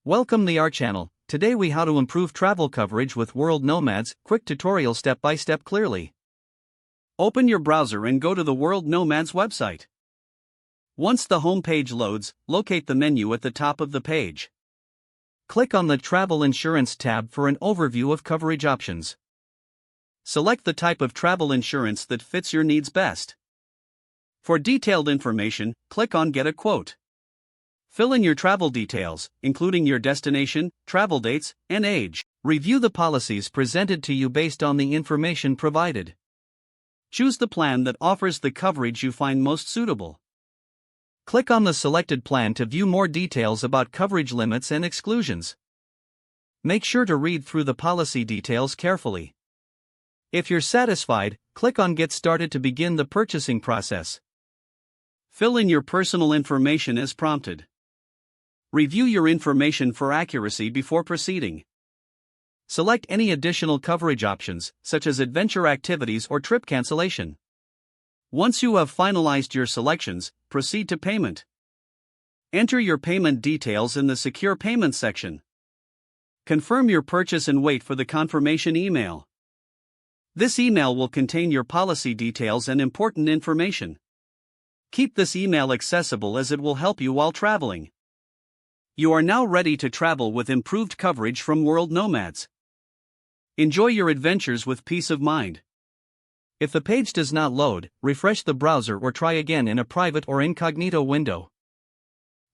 Welcome to our channel. Today we how to improve travel coverage with World Nomads, quick tutorial step by step clearly. Open your browser and go to the World Nomads website. Once the home page loads, locate the menu at the top of the page. Click on the Travel Insurance tab for an overview of coverage options. Select the type of travel insurance that fits your needs best. For detailed information, click on Get a Quote. Fill in your travel details, including your destination, travel dates, and age. Review the policies presented to you based on the information provided. Choose the plan that offers the coverage you find most suitable. Click on the selected plan to view more details about coverage limits and exclusions. Make sure to read through the policy details carefully. If you're satisfied, click on Get Started to begin the purchasing process. Fill in your personal information as prompted. Review your information for accuracy before proceeding. Select any additional coverage options, such as adventure activities or trip cancellation. Once you have finalized your selections, proceed to payment. Enter your payment details in the Secure Payment section. Confirm your purchase and wait for the confirmation email. This email will contain your policy details and important information. Keep this email accessible as it will help you while traveling. You are now ready to travel with improved coverage from World Nomads. Enjoy your adventures with peace of mind. If the page does not load, refresh the browser or try again in a private or incognito window.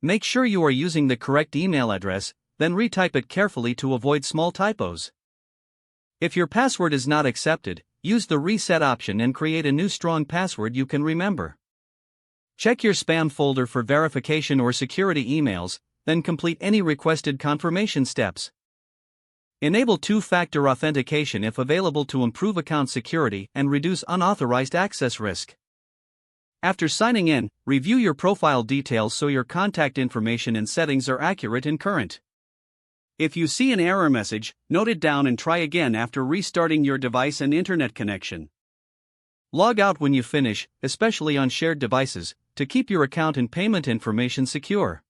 Make sure you are using the correct email address, then retype it carefully to avoid small typos. If your password is not accepted, use the reset option and create a new strong password you can remember. Check your spam folder for verification or security emails, then complete any requested confirmation steps. Enable two-factor authentication if available to improve account security and reduce unauthorized access risk. After signing in, review your profile details so your contact information and settings are accurate and current. If you see an error message, note it down and try again after restarting your device and internet connection. Log out when you finish, especially on shared devices, to keep your account and payment information secure.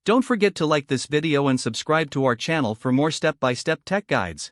Don't forget to like this video and subscribe to our channel for more step-by-step tech guides.